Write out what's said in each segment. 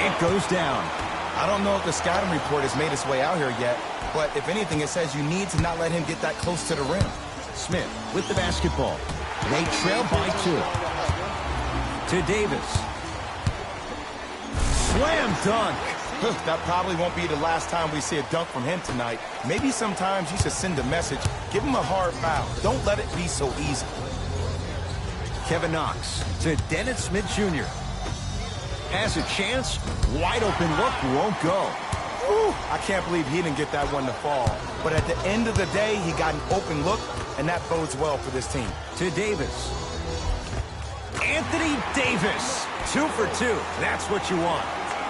It goes down. I don't know if the scouting report has made its way out here yet, but if anything, it says you need to not let him get that close to the rim. Smith with the basketball. They trail by 2. To Davis. Slam dunk. That probably won't be the last time we see a dunk from him tonight. Maybe sometimes you should send a message. Give him a hard foul. Don't let it be so easy. Kevin Knox to Dennis Smith Jr. Has a chance. Wide open look. Won't go. Whew, I can't believe he didn't get that one to fall. But at the end of the day, he got an open look, and that bodes well for this team. To Davis. Anthony Davis. 2 for 2. That's what you want.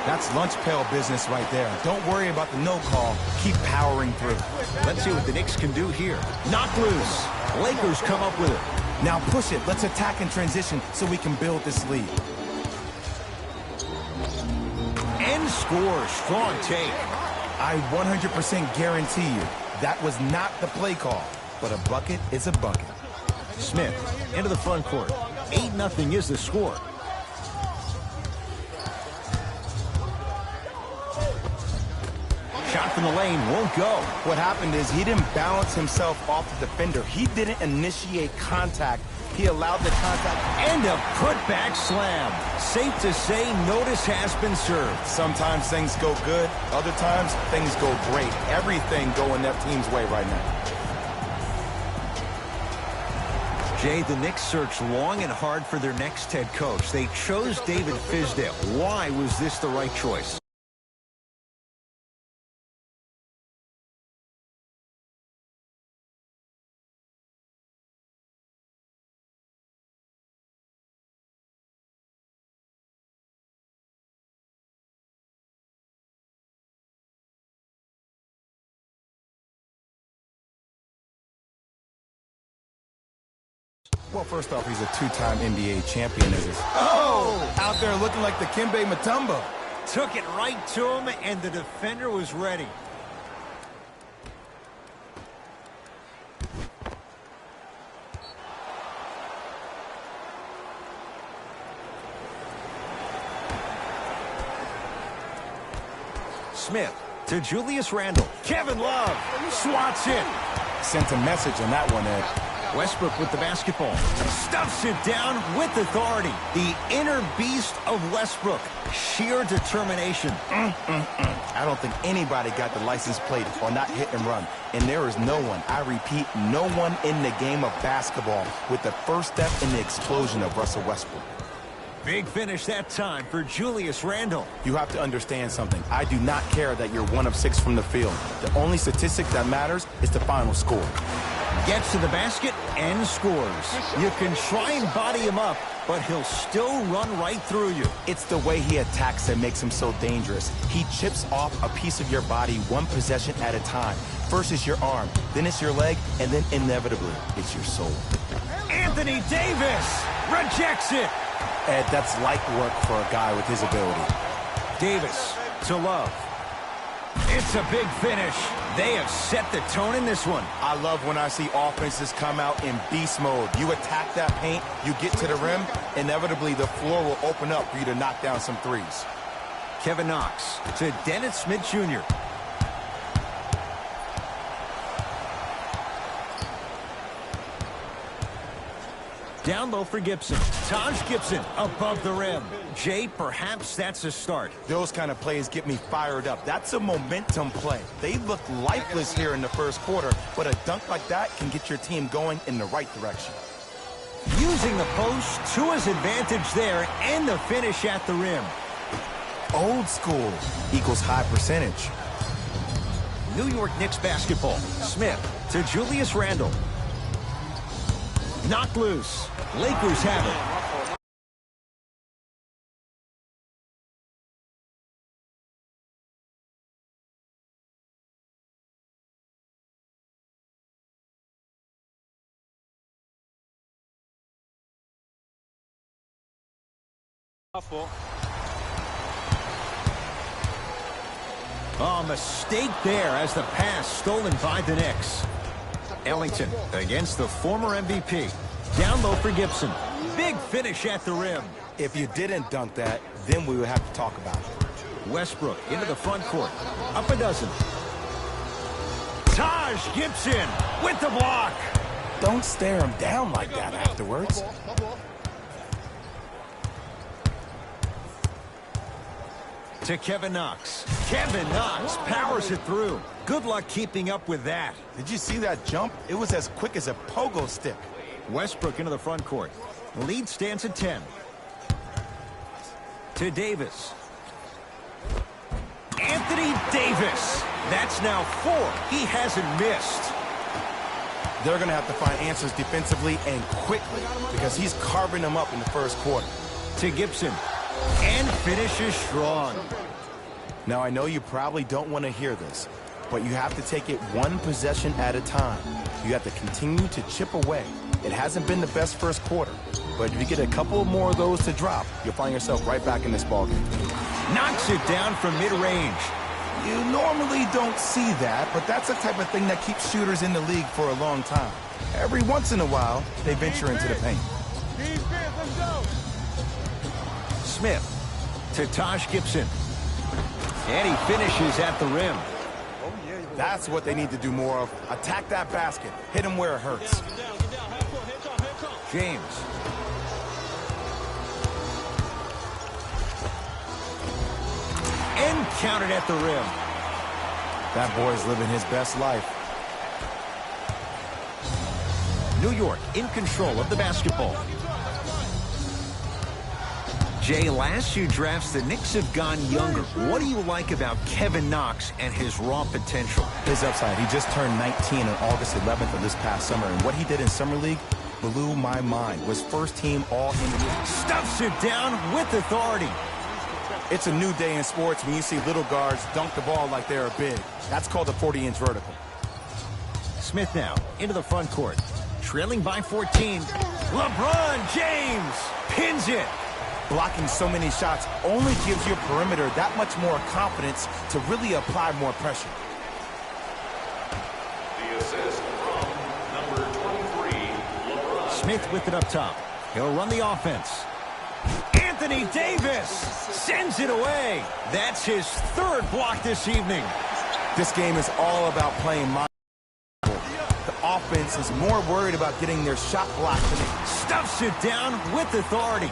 That's lunch pail business right there. Don't worry about the no call. Keep powering through. Let's see what the Knicks can do here. Knock loose. Lakers come up with it. Now push it. Let's attack in transition so we can build this lead. And score. Strong take. I 100% guarantee you that was not the play call, but a bucket is a bucket. Smith into the front court. 8-0 is the score. Shot from the lane won't go. What happened is he didn't balance himself off the defender. He didn't initiate contact. He allowed the contact. And a putback slam. Safe to say, notice has been served. Sometimes things go good. Other times, things go great. Everything going that team's way right now. Jay, the Knicks searched long and hard for their next head coach. They chose David Fizdale. Why was this the right choice? Well, first off, he's a 2-time NBA champion. Out there looking like the Kimbe Mutombo. Took it right to him, and the defender was ready. Smith to Julius Randle. Kevin Love swats it. Sent a message on that one, Ed. Westbrook with the basketball. Stuffs it down with authority. The inner beast of Westbrook. Sheer determination. I don't think anybody got the license plate or not hit and run. And there is no one, I repeat, no one in the game of basketball with the first step in the explosion of Russell Westbrook. Big finish that time for Julius Randle. You have to understand something. I do not care that you're 1 of 6 from the field. The only statistic that matters is the final score. Gets to the basket and scores. You can try and body him up, but he'll still run right through you. It's the way he attacks that makes him so dangerous. He chips off a piece of your body 1 possession at a time. First is your arm, then it's your leg, and then inevitably it's your soul. Anthony Davis rejects it. Ed, that's light work for a guy with his ability. Davis to Love. It's a big finish. They have set the tone in this one. I love when I see offenses come out in beast mode. You attack that paint, you get to the rim, inevitably the floor will open up for you to knock down some threes. Kevin Knox to Dennis Smith Jr. Down low for Gibson. Taj Gibson above the rim. Jay, perhaps that's a start. Those kind of plays get me fired up. That's a momentum play. They look lifeless here in the first quarter, but a dunk like that can get your team going in the right direction. Using the post to his advantage there, and the finish at the rim. Old school equals high percentage. New York Knicks basketball. Smith to Julius Randle. Knocked loose. Lakers have it. Oh, mistake there as the pass stolen by the Knicks. Ellington against the former MVP. Down low for Gibson. Big finish at the rim. If you didn't dunk that, then we would have to talk about it. Westbrook into the front court. Up a dozen. Taj Gibson with the block. Don't stare him down like that afterwards. To Kevin Knox. Kevin Knox powers it through. Good luck keeping up with that. Did you see that jump? It was as quick as a pogo stick. Westbrook into the front court. Lead stands at 10. To Davis. Anthony Davis. That's now 4. He hasn't missed. They're going to have to find answers defensively and quickly because he's carving them up in the first quarter. To Gibson. And finishes strong. Now, I know you probably don't want to hear this, but you have to take it one possession at a time. You have to continue to chip away. It hasn't been the best first quarter, but if you get a couple more of those to drop, you'll find yourself right back in this ballgame. Knocks it down from mid-range. You normally don't see that, but that's the type of thing that keeps shooters in the league for a long time. Every once in a while, they venture into the paint. Smith to Taj Gibson. And he finishes at the rim. That's what they need to do more of. Attack that basket. Hit him where it hurts. James. And counted at the rim. That boy's living his best life. New York in control of the basketball. Jay, last few drafts, the Knicks have gone younger. What do you like about Kevin Knox and his raw potential? His upside. He just turned 19 on August 11th of this past summer, and what he did in Summer League blew my mind. Was first team All-NBA. Stuffs it down with authority. It's a new day in sports when you see little guards dunk the ball like they're big. That's called a 40-inch vertical. Smith now into the front court. Trailing by 14. LeBron James pins it. Blocking so many shots only gives your perimeter that much more confidence to really apply more pressure. The assist from number 23, LeBron. Smith with it up top. He'll run the offense. Anthony Davis sends it away. That's his 3rd block this evening. This game is all about playing mind. The offense is more worried about getting their shot blocked than it. Stuffs it down with authority.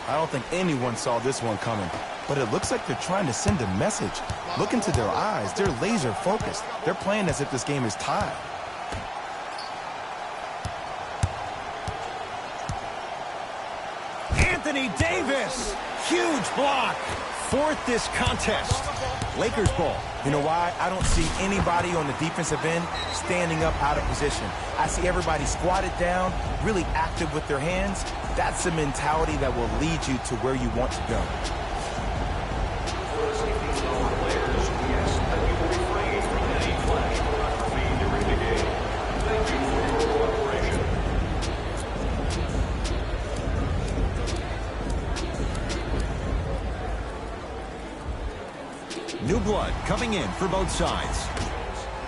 I don't think anyone saw this one coming, but it looks like they're trying to send a message. Look into their eyes. They're laser focused. They're playing as if this game is tied. Anthony Davis, huge block. 4th this contest. Lakers ball. You know why? I don't see anybody on the defensive end standing up out of position. I see everybody squatted down, really active with their hands. That's the mentality that will lead you to where you want to go. For the safety of our players, we ask that you refrain from any flash photography during the game. Thank you for your cooperation. New blood coming in for both sides.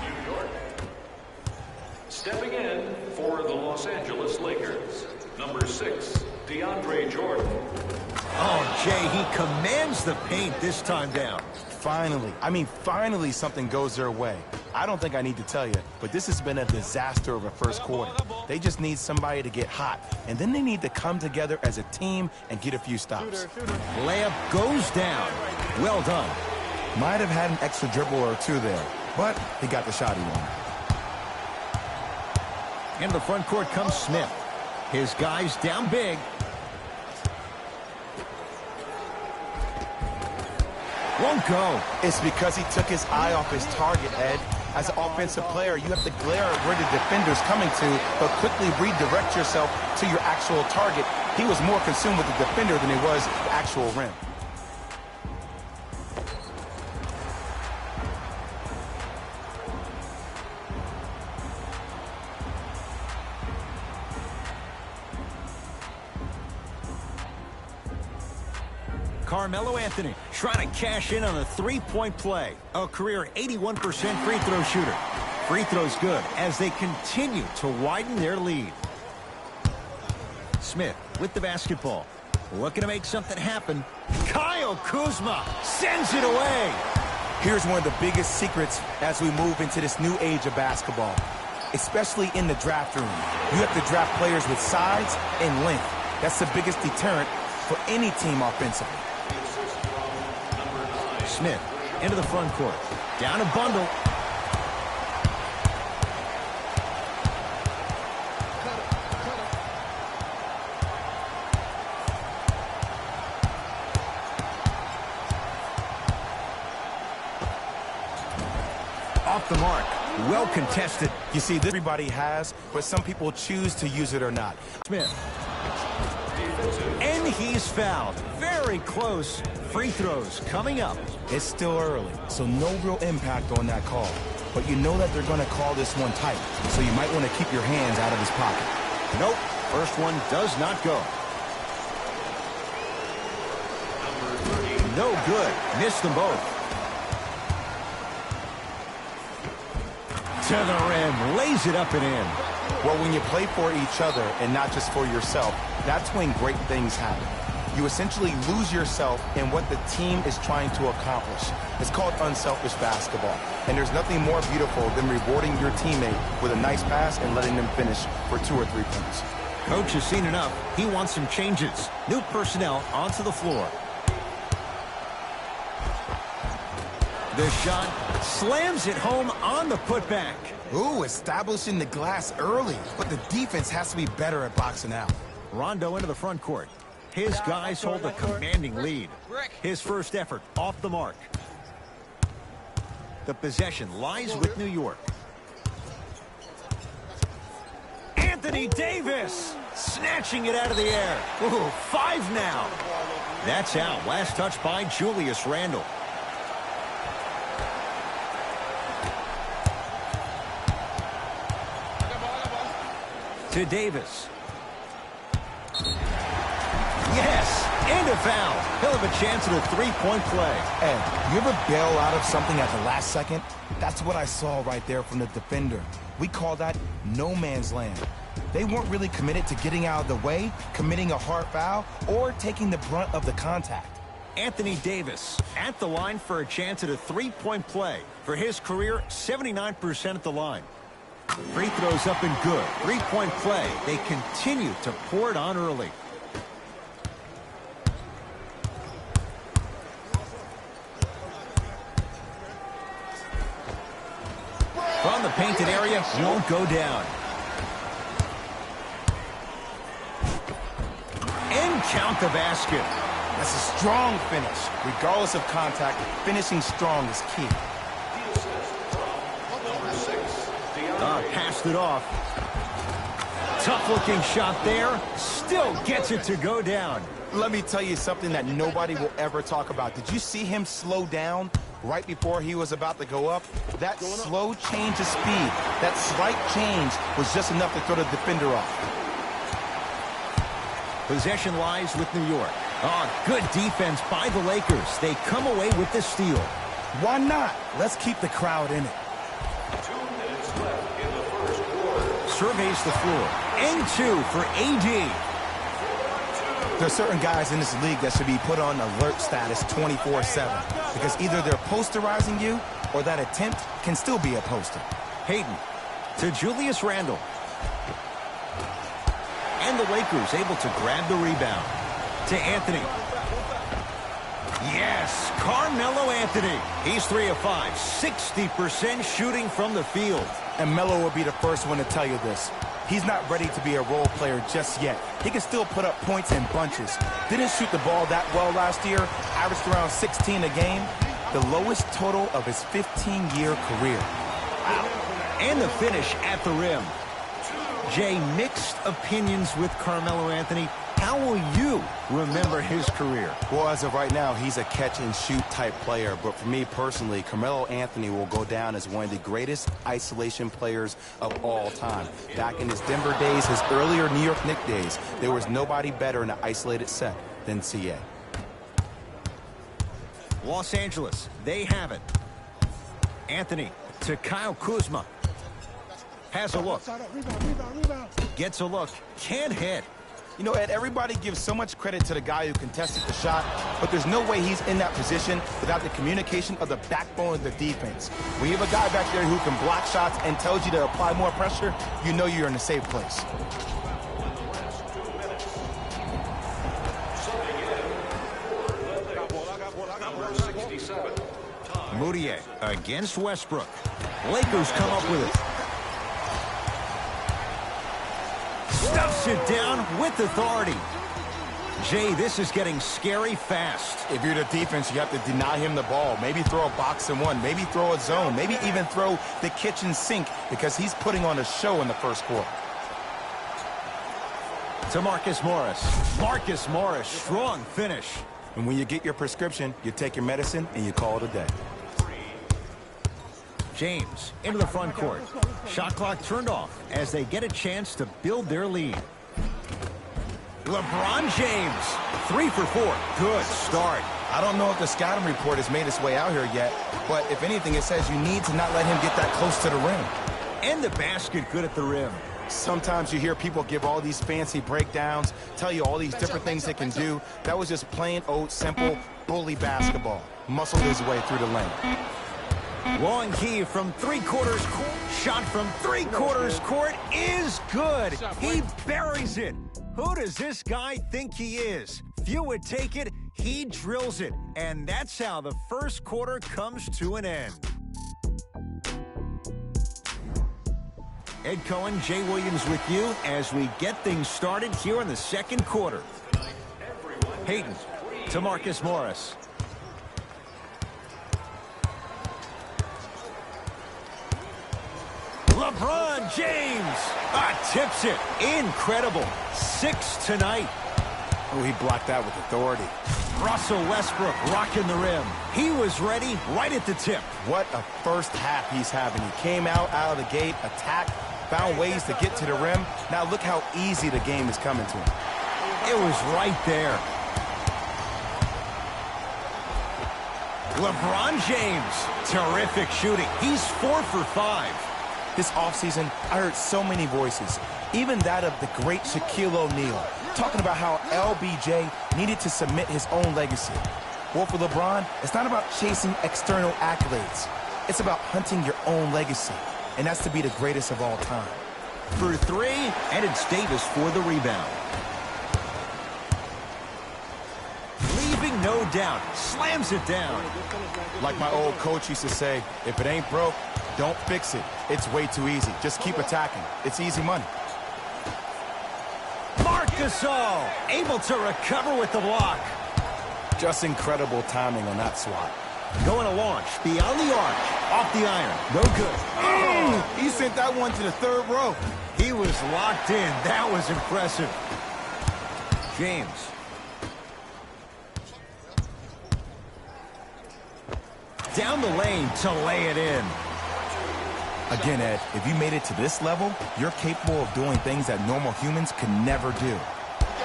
New York. Stepping in for the Los Angeles Lakers, number 6, DeAndre Jordan. Oh, Jay, he commands the paint this time down. Finally something goes their way. I don't think I need to tell you, but this has been a disaster of a first quarter. They just need somebody to get hot, and then they need to come together as a team and get a few stops. Layup goes down. Well done. Might have had an extra dribble or two there, but he got the shot he wanted. In the front court comes Smith. His guys down big. Won't go. It's because he took his eye off his target, Ed. As an offensive player, you have to glare at where the defender's coming to, but quickly redirect yourself to your actual target. He was more consumed with the defender than he was the actual rim. Carmelo Anthony trying to cash in on a three-point play. A career 81% free throw shooter. Free throws good as they continue to widen their lead. Smith with the basketball. Looking to make something happen. Kyle Kuzma sends it away. Here's one of the biggest secrets as we move into this new age of basketball, especially in the draft room. You have to draft players with size and length. That's the biggest deterrent for any team offensively. Smith into the front court. Down a bundle. Off the mark. Well contested. You see, this everybody has, but some people choose to use it or not. Smith. And he's fouled. Very close. Free throws coming up. It's still early, so no real impact on that call. But you know that they're going to call this one tight, so you might want to keep your hands out of his pocket. Nope. First one does not go. No good. Missed them both. To the rim. Lays it up and in. Well, when you play for each other and not just for yourself, that's when great things happen. You essentially lose yourself in what the team is trying to accomplish. It's called unselfish basketball. And there's nothing more beautiful than rewarding your teammate with a nice pass and letting them finish for 2 or 3 points. Coach has seen enough. He wants some changes. New personnel onto the floor. The shot slams it home on the putback. Ooh, establishing the glass early. But the defense has to be better at boxing out. Rondo into the front court. His guys hold a commanding lead. His first effort off the mark. The possession lies with New York. Anthony Davis snatching it out of the air. Ooh, 5 now. That's out. Last touch by Julius Randle. To Davis. Yes, and a foul. He'll have a chance at a 3-point play. Ed, you ever bail out of something at the last second? That's what I saw right there from the defender. We call that no man's land. They weren't really committed to getting out of the way, committing a hard foul, or taking the brunt of the contact. Anthony Davis at the line for a chance at a 3-point play. For his career, 79% at the line. Free throws up and good. 3-point play. They continue to pour it on early. From the painted area, won't go down. And count the basket. That's a strong finish. Regardless of contact, finishing strong is key. Passed it off. Tough-looking shot there. Still gets it to go down. Let me tell you something that nobody will ever talk about. Did you see him slow down right before he was about to go up? That slow change of speed, that slight change was just enough to throw the defender off. Possession lies with New York. Oh, good defense by the Lakers. They come away with the steal. Why not? Let's keep the crowd in it. 2 minutes left in the first quarter. Surveys the floor. And 2 for AD. There are certain guys in this league that should be put on alert status 24/7 because either they're posterizing you or that attempt can still be a poster. Hayden to Julius Randle. And the Lakers able to grab the rebound. To Anthony. Yes, Carmelo Anthony. He's 3 of 5, 60% shooting from the field. And Melo will be the first one to tell you this. He's not ready to be a role player just yet. He can still put up points in bunches. Didn't shoot the ball that well last year. Averaged around 16 a game. The lowest total of his 15-year career. Wow. And the finish at the rim. Jay, mixed opinions with Carmelo Anthony. How will you remember his career? Well, as of right now, he's a catch-and-shoot type player. But for me personally, Carmelo Anthony will go down as one of the greatest isolation players of all time. Back in his Denver days, his earlier New York Knicks days, there was nobody better in an isolated set than CA. Los Angeles, they have it. Anthony to Kyle Kuzma. Has a look. Gets a look. Can't hit. You know, Ed, everybody gives so much credit to the guy who contested the shot, but there's no way he's in that position without the communication of the backbone of the defense. When you have a guy back there who can block shots and tells you to apply more pressure, you know you're in a safe place. Moutier against Westbrook. Lakers come up with it. Stuffs it down with authority. Jay, this is getting scary fast. If you're the defense, you have to deny him the ball. Maybe throw a box and one. Maybe throw a zone. Maybe even throw the kitchen sink because he's putting on a show in the first quarter. To Marcus Morris. Marcus Morris, strong finish. And when you get your prescription, you take your medicine and you call it a day. James into the front court. Shot clock turned off as they get a chance to build their lead. LeBron James, 3 for 4. Good start. I don't know if the scouting report has made its way out here yet, but if anything, it says you need to not let him get that close to the rim. And the basket good at the rim. Sometimes you hear people give all these fancy breakdowns, tell you all these different things they can do. That was just plain old simple bully basketball. Muscled his way through the lane. Long heave from three-quarters court. Shot from three-quarters court is good. He buries it. Who does this guy think he is? Few would take it. He drills it. And that's how the first quarter comes to an end. Ed Cohen, Jay Williams with you as we get things started here in the second quarter. Payton to Marcus Morris. LeBron James tips it. Incredible. 6 tonight. Oh, he blocked that with authority. Russell Westbrook rocking the rim. He was ready right at the tip. What a first half he's having. He came out of the gate, attacked, found ways to get to the rim. Now look how easy the game is coming to him. It was right there. LeBron James, terrific shooting. He's 4 for 5. This offseason, I heard so many voices, even that of the great Shaquille O'Neal, talking about how LBJ needed to submit his own legacy. Well, for LeBron, it's not about chasing external accolades. It's about hunting your own legacy, and that's to be the greatest of all time. For 3, and it's Davis for the rebound. Leaving no doubt, slams it down. Like my old coach used to say, if it ain't broke, don't fix it. It's way too easy. Just keep attacking. It's easy money. Marc Gasol able to recover with the block. Just incredible timing on that swat. Going to launch beyond the arc. Off the iron. No good. Oh, he sent that one to the third row. He was locked in. That was impressive. James. Down the lane to lay it in. Again, Ed, if you made it to this level, you're capable of doing things that normal humans could never do,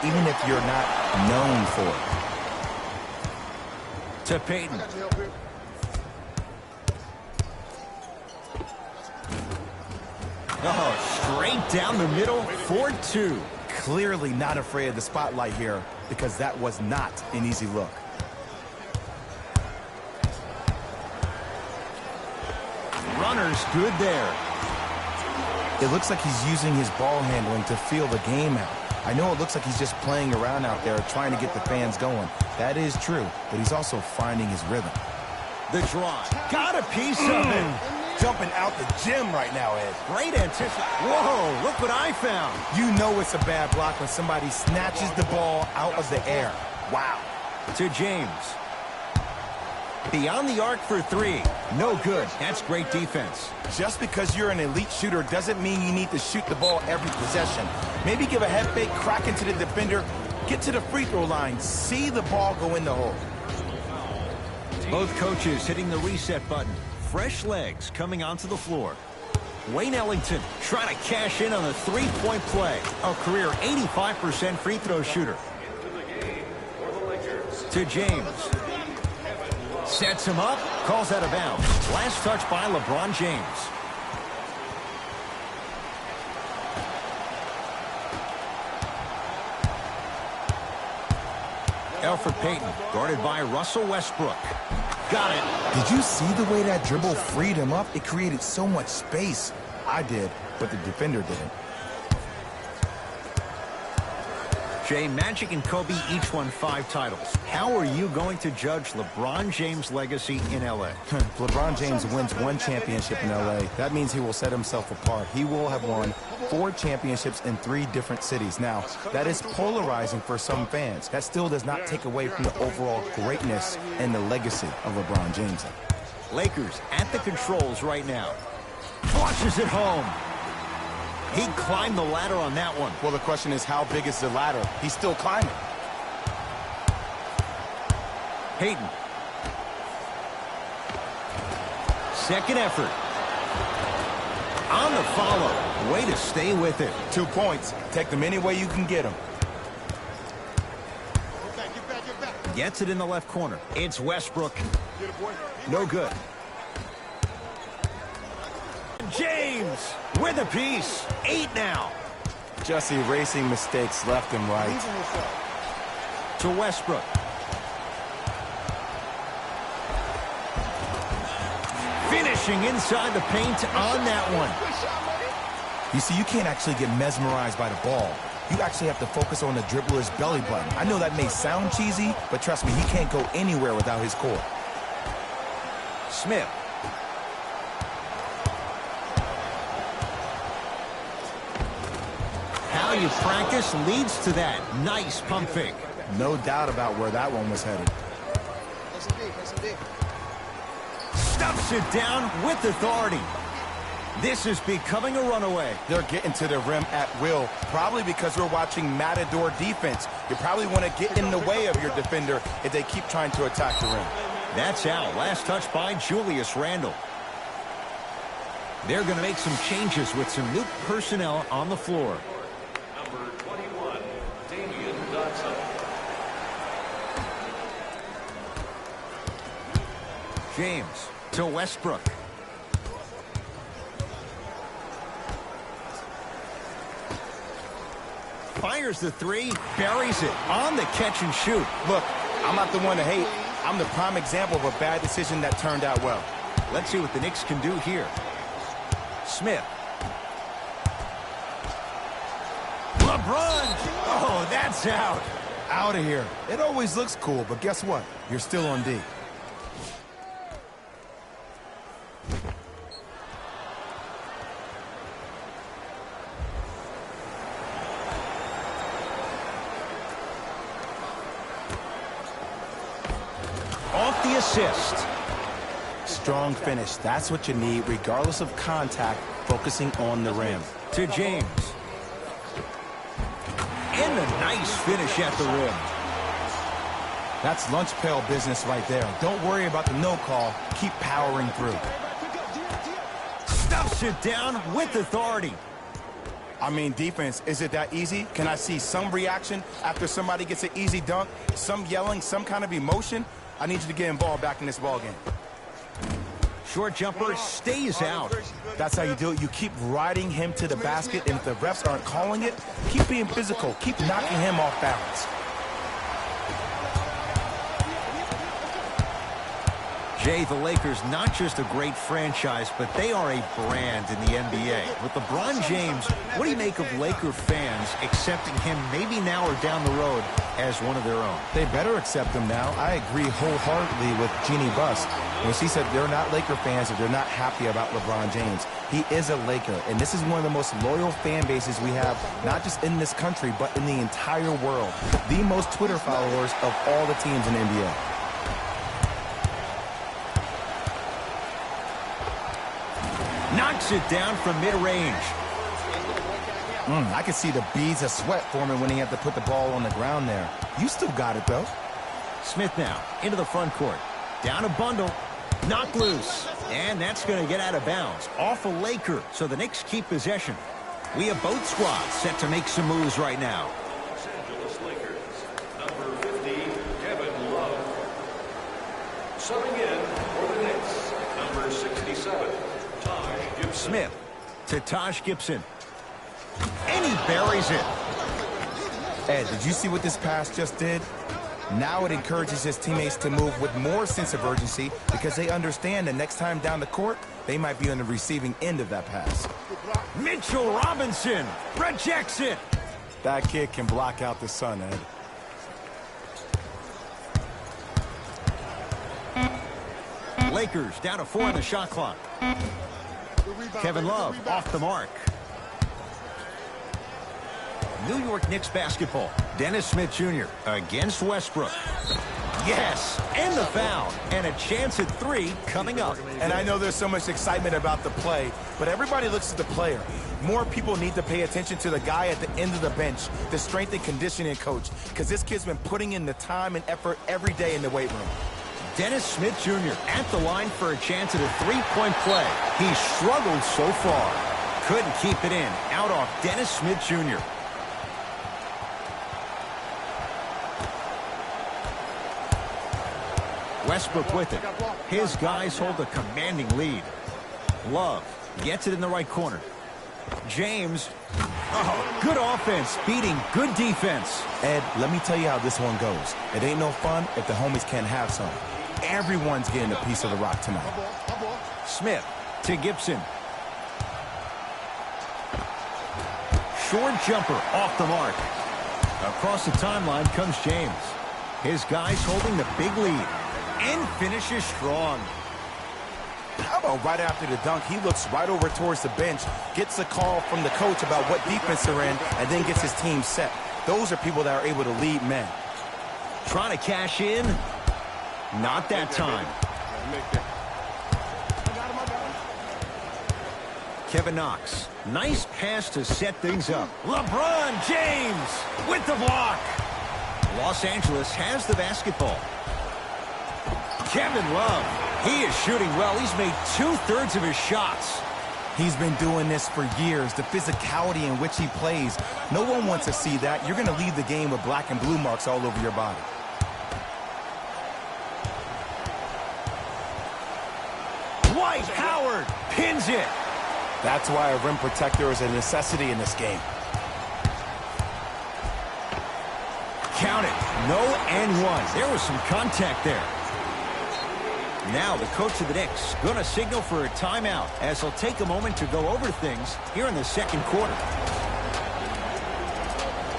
even if you're not known for it. To Payton. Oh, straight down the middle for 2. Clearly not afraid of the spotlight here because that was not an easy look. Runner's good there. It looks like he's using his ball handling to feel the game out. I know it looks like he's just playing around out there trying to get the fans going. That is true, but he's also finding his rhythm. The draw. Got a piece of it. Jumping out the gym right now, Ed. Great anticipation. Whoa, look what I found. You know it's a bad block when somebody snatches the ball out of the air. Wow. To James. Beyond the arc for 3. No good. That's great defense. Just because you're an elite shooter doesn't mean you need to shoot the ball every possession. Maybe give a head fake, crack into the defender, get to the free throw line, see the ball go in the hole. Both coaches hitting the reset button. Fresh legs coming onto the floor. Wayne Ellington trying to cash in on the three-point play. A career 85% free throw shooter. To James. Sets him up, calls out of bounds. Last touch by LeBron James. Elfrid Payton, guarded by Russell Westbrook. Got it. Did you see the way that dribble freed him up? It created so much space. I did, but the defender didn't. Jay, Magic and Kobe each won 5 titles. How are you going to judge LeBron James' legacy in L.A.? If LeBron James wins 1 championship in L.A., that means he will set himself apart. He will have won 4 championships in 3 different cities. Now, that is polarizing for some fans. That still does not take away from the overall greatness and the legacy of LeBron James. Lakers at the controls right now. Flushes it home. He climbed the ladder on that one. Well, the question is, how big is the ladder? He's still climbing. Payton. Second effort. On the follow. Way to stay with it. 2 points. Take them any way you can get them. Gets it in the left corner. It's Westbrook. No good. James with a piece. 8 now. Just erasing mistakes left and right. To Westbrook. Finishing inside the paint on that one. You see, you can't actually get mesmerized by the ball. You actually have to focus on the dribbler's belly button. I know that may sound cheesy, but trust me, he can't go anywhere without his core. Smith. How you practice leads to that. Nice pump fake. No doubt about where that one was headed. Stuffs it down with authority. This is becoming a runaway. They're getting to the rim at will, probably because we're watching Matador defense. You probably want to get in the way of your defender if they keep trying to attack the rim. That's out. Last touch by Julius Randle. They're going to make some changes with some new personnel on the floor. Number 21, Damian Dotson. James to Westbrook. Fires the 3, buries it on the catch and shoot. Look, I'm not the one to hate. I'm the prime example of a bad decision that turned out well. Let's see what the Knicks can do here. Smith. LeBron. Oh, that's out. Out of here. It always looks cool, but guess what? You're still on D. Off the assist. Strong finish. That's what you need, regardless of contact, focusing on the rim. To James. And a nice finish at the rim. That's lunch pail business right there. Don't worry about the no call. Keep powering through. Stuffs it down with authority. I mean, defense, is it that easy? Can I see some reaction after somebody gets an easy dunk? Some yelling, some kind of emotion? I need you to get involved back in this ballgame. Short jumper stays out. That's how you do it. You keep riding him to the basket, and if the refs aren't calling it, keep being physical. Keep knocking him off balance. Jay, the Lakers, not just a great franchise, but they are a brand in the NBA. With LeBron James, what do you make of Laker fans accepting him maybe now or down the road as one of their own? They better accept him now. I agree wholeheartedly with Jeannie Buss when she said they're not Laker fans if they're not happy about LeBron James. He is a Laker, and this is one of the most loyal fan bases we have, not just in this country, but in the entire world. The most Twitter followers of all the teams in the NBA. Knocks it down from mid-range. I could see the beads of sweat forming when he had to put the ball on the ground there. You still got it, though. Smith now into the front court. Down a bundle. Knocked loose. And that's going to get out of bounds. Off a Laker, so the Knicks keep possession. We have both squads set to make some moves right now. Los Angeles Lakers, number 50, Kevin Love. Subbing in for the Knicks, number 67, Taj Gibson. Smith to Taj Gibson. And he buries it. Ed, did you see what this pass just did? Now it encourages his teammates to move with more sense of urgency because they understand the next time down the court, they might be on the receiving end of that pass. Mitchell Robinson rejects it. That kid can block out the sun, Ed. Lakers down to 4 on the shot clock. Kevin Love off the mark. New York Knicks basketball. Dennis Smith Jr. against Westbrook. Yes, and the foul. And a chance at 3 coming up. And I know there's so much excitement about the play, but everybody looks at the player. More people need to pay attention to the guy at the end of the bench, the strength and conditioning coach, because this kid's been putting in the time and effort every day in the weight room. Dennis Smith Jr. at the line for a chance at a 3-point play. He struggled so far. Couldn't keep it in. Out off Dennis Smith Jr. Westbrook with it. His guys hold a commanding lead. Love gets it in the right corner. James. Oh, good offense beating good defense. Ed, let me tell you how this one goes. It ain't no fun if the homies can't have some. Everyone's getting a piece of the rock tonight. Smith to Gibson. Short jumper off the mark. Across the timeline comes James. His guys holding the big lead. And finishes strong. How about right after the dunk, he looks right over towards the bench, gets a call from the coach about what defense they're in, and then gets his team set. Those are people that are able to lead men. Trying to cash in. Not that time. Kevin Knox. Nice pass to set things up. LeBron James with the block. Los Angeles has the basketball. Kevin Love. He is shooting well. He's made 2/3 of his shots. He's been doing this for years. The physicality in which he plays. No one wants to see that. You're going to leave the game with black and blue marks all over your body. Dwight Howard pins it. That's why a rim protector is a necessity in this game. Count it. No and one. There was some contact there. Now the coach of the Knicks going to signal for a timeout as he'll take a moment to go over things here in the second quarter.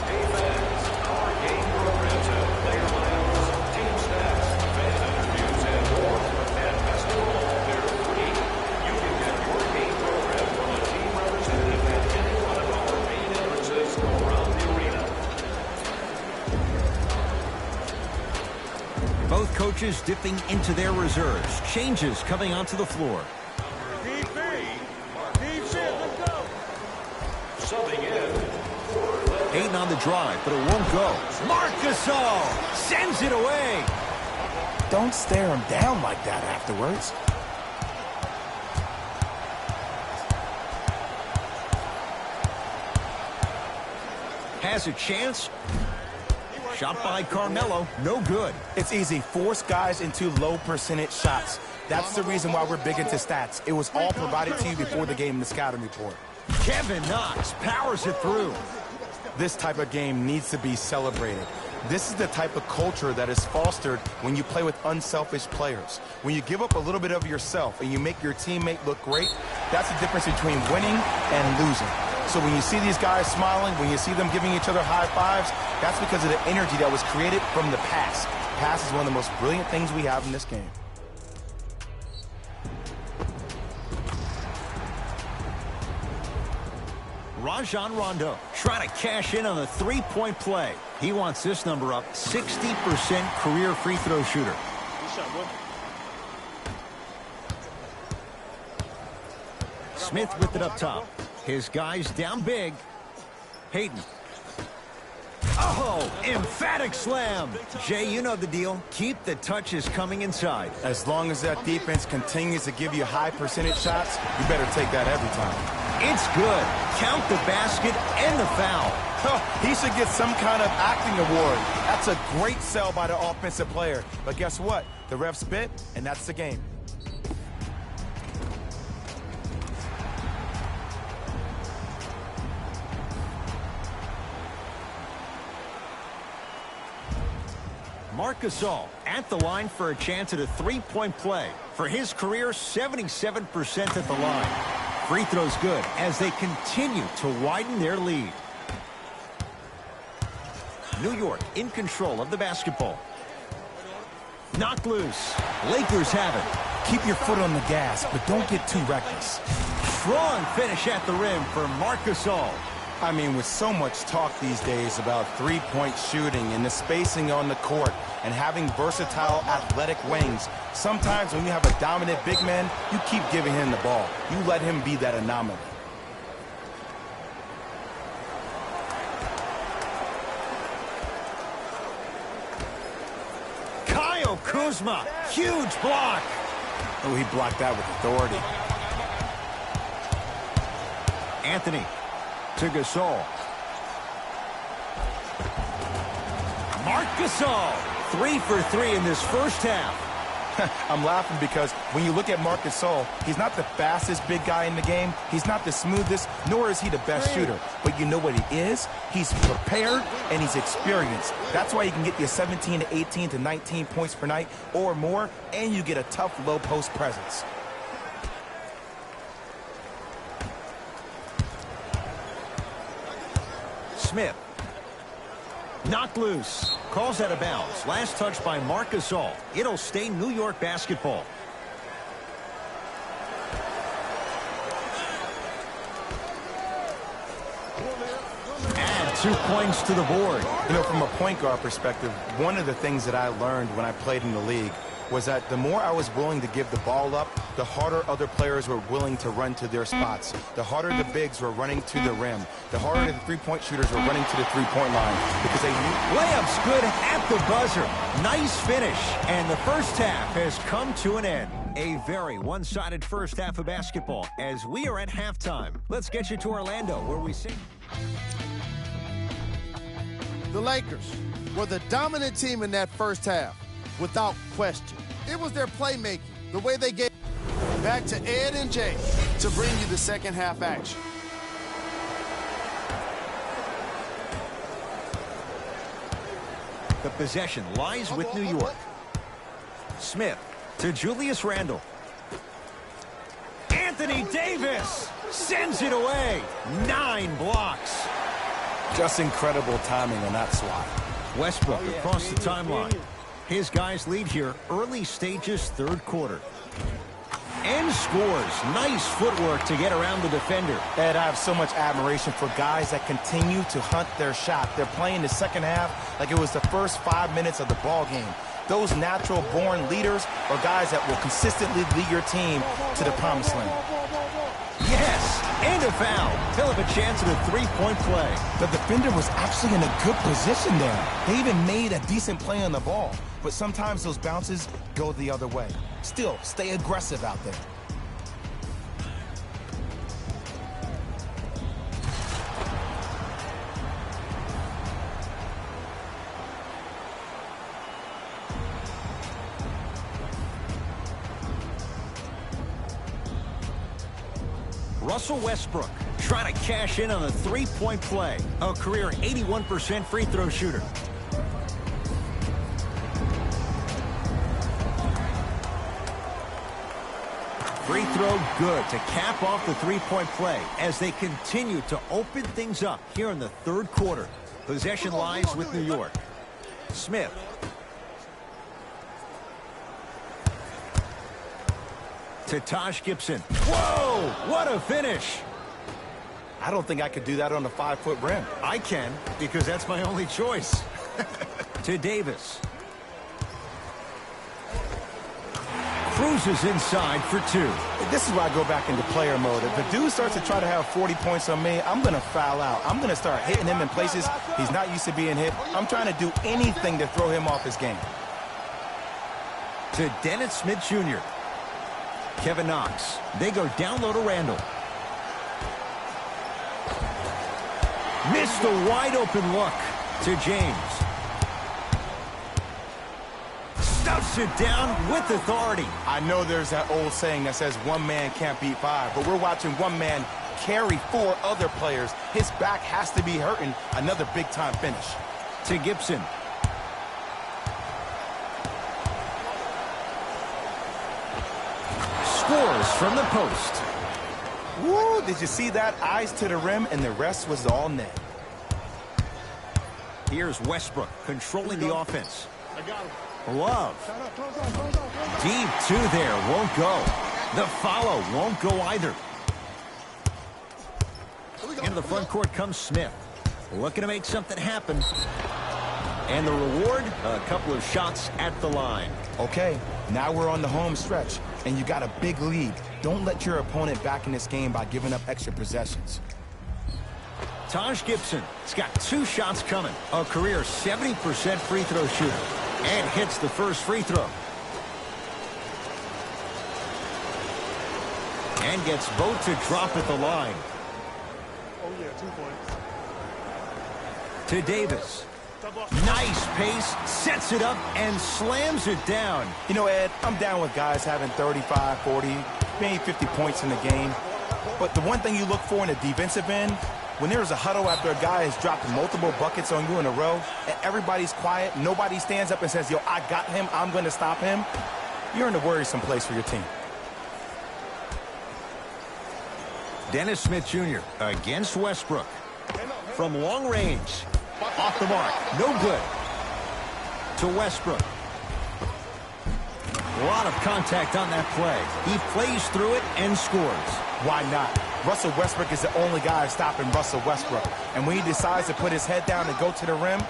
Hey fans, our game programs have player lineups, team stats, fan interviews, and more. At Best of All, they're free. You can get your game program from a team representative at any one of our main entrances around the arena. Both coaches dipping into their reserves. Changes coming onto the floor. Subbing in. Hayden on the drive, but it won't go. Marc Gasol sends it away. Don't stare him down like that afterwards. Has a chance. Shot by Carmelo. No good. It's easy. Force guys into low percentage shots. That's the reason why we're big into stats. It was all provided to you before the game in the scouting report. Kevin Knox powers it through. This type of game needs to be celebrated. This is the type of culture that is fostered when you play with unselfish players. When you give up a little bit of yourself and you make your teammate look great, that's the difference between winning and losing. So when you see these guys smiling, when you see them giving each other high fives, that's because of the energy that was created from the pass. Pass is one of the most brilliant things we have in this game. Rajon Rondo trying to cash in on the 3-point play. He wants this number up. 60% career free throw shooter. Smith with it up top. His guys down big. Hayden. Oh, emphatic slam. Jay, you know the deal. Keep the touches coming inside. As long as that defense continues to give you high percentage shots, you better take that every time. It's good. Count the basket and the foul. He should get some kind of acting award. That's a great sell by the offensive player. But guess what? The ref spit, and that's the game. Marc Gasol at the line for a chance at a three-point play. For his career, 77% at the line. Free throws good as they continue to widen their lead. New York in control of the basketball. Knocked loose. Lakers have it. Keep your foot on the gas, but don't get too reckless. Strong finish at the rim for Marc Gasol. I mean, with so much talk these days about three-point shooting and the spacing on the court and having versatile athletic wings, sometimes when you have a dominant big man, you keep giving him the ball. You let him be that anomaly. Kyle Kuzma, huge block. Oh, he blocked that with authority. Anthony to Gasol. Marc Gasol, 3 for 3 in this first half. I'm laughing because when you look at Marc Gasol, he's not the fastest big guy in the game. He's not the smoothest, nor is he the best shooter. But you know what he is? He's prepared and he's experienced. That's why you can get you 17 to 18 to 19 points per night or more, and you get a tough low post presence. Smith. Knocked loose. Calls out of bounds. Last touch by Marc Gasol. It'll stay New York basketball. Add 2 points to the board. You know, from a point guard perspective, one of the things that I learned when I played in the league was that the more I was willing to give the ball up, the harder other players were willing to run to their spots. The harder the bigs were running to the rim. The harder the three-point shooters were running to the three-point line because they knew. Layup's good at the buzzer. Nice finish. And the first half has come to an end. A very one-sided first half of basketball as we are at halftime. Let's get you to Orlando where we see. The Lakers were the dominant team in that first half, without question. It was their playmaking, the way they gave. Back to Ed and Jay to bring you the second half action. The possession lies with New York. Smith to Julius Randle. Anthony Davis sends it away. 9 blocks. Just incredible timing on that swat. Westbrook across the timeline. His guys lead here, early stages, third quarter. And scores. Nice footwork to get around the defender. Ed, I have so much admiration for guys that continue to hunt their shot. They're playing the second half like it was the first 5 minutes of the ball game. Those natural-born leaders are guys that will consistently lead your team to the promised land. Yes, and a foul. He'll have a chance at a three-point play. The defender was actually in a good position there. They even made a decent play on the ball. But sometimes those bounces go the other way. Still, stay aggressive out there. Russell Westbrook trying to cash in on a three-point play. A career 81% free throw shooter. Free throw good to cap off the three-point play as they continue to open things up here in the third quarter. Possession lies with New York. Smith. To Taj Gibson. Whoa! What a finish! I don't think I could do that on a 5-foot rim. I can, because that's my only choice. To Davis. Cruises inside for 2. This is where I go back into player mode. If the dude starts to try to have 40 points on me, I'm going to foul out. I'm going to start hitting him in places he's not used to being hit. I'm trying to do anything to throw him off his game. To Dennis Smith Jr. Kevin Knox. They go down low to Randle. Missed a wide open look to James. Stuffs it down with authority. I know there's that old saying that says one man can't beat 5, but we're watching one man carry 4 other players. His back has to be hurting. Another big-time finish. To Gibson. goes from the post. Woo, did you see that? Eyes to the rim, and the rest was all net. Here's Westbrook controlling the offense. Love. Deep two there, won't go. The follow won't go either. Into the front court comes Smith. Looking to make something happen. And the reward, a couple of shots at the line. Okay, now we're on the home stretch, and you got a big lead. Don't let your opponent back in this game by giving up extra possessions. Taj Gibson has got 2 shots coming. A career 70% free throw shooter. And hits the first free throw. And gets both to drop at the line. Oh, yeah, 2 points. To Davis. Nice pace, sets it up, and slams it down. You know, Ed, I'm down with guys having 35, 40, maybe 50 points in the game. But the one thing you look for in a defensive end, when there's a huddle after a guy has dropped multiple buckets on you in a row, and everybody's quiet, nobody stands up and says, yo, I got him, I'm going to stop him, you're in a worrisome place for your team. Dennis Smith Jr. against Westbrook. From long range. Off the mark. No good. To Westbrook. A lot of contact on that play. He plays through it and scores. Why not? Russell Westbrook is the only guy stopping Russell Westbrook. And when he decides to put his head down and go to the rim,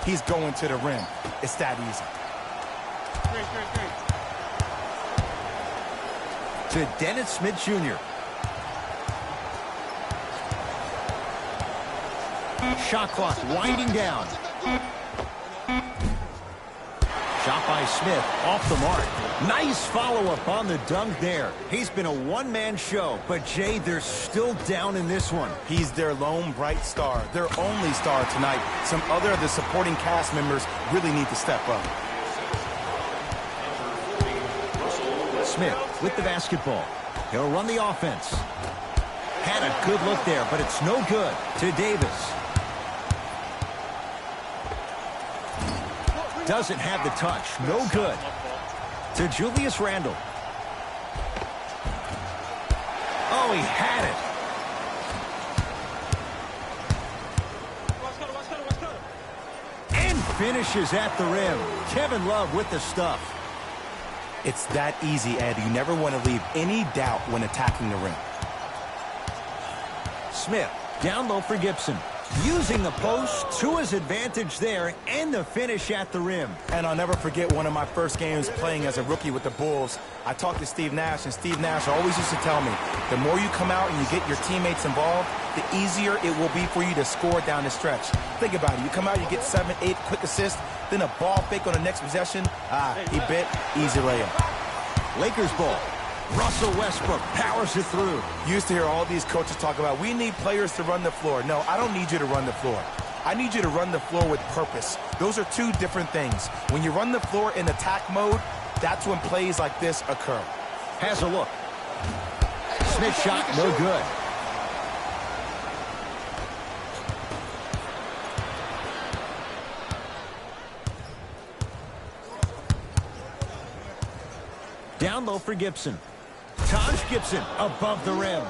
he's going to the rim. It's that easy. To Dennis Smith Jr. Shot clock winding down. Shot by Smith off the mark. Nice follow-up on the dunk there. He's been a one-man show, but Jay, they're still down in this one. He's their lone bright star, their only star tonight. Some other of the supporting cast members really need to step up. Smith with the basketball. He'll run the offense. Had a good look there, but it's no good. To Davis. Doesn't have the touch. No good. To Julius Randle. Oh, he had it. And finishes at the rim. Kevin Love with the stuff. It's that easy, Ed. You never want to leave any doubt when attacking the rim. Smith down low for Gibson. Using the post to his advantage there, and the finish at the rim. And I'll never forget one of my first games playing as a rookie with the Bulls. I talked to Steve Nash, and Steve Nash always used to tell me, the more you come out and you get your teammates involved, the easier it will be for you to score down the stretch. Think about it. You come out, you get 7, 8 quick assists, then a ball fake on the next possession. He bit, easy layup. Lakers ball. Russell Westbrook powers it through. You used to hear all these coaches talk about, we need players to run the floor. No, I don't need you to run the floor. I need you to run the floor with purpose. Those are 2 different things. When you run the floor in attack mode, that's when plays like this occur. Has a look. Smith shot, no good. Down low for Gibson. Taj Gibson above the rim.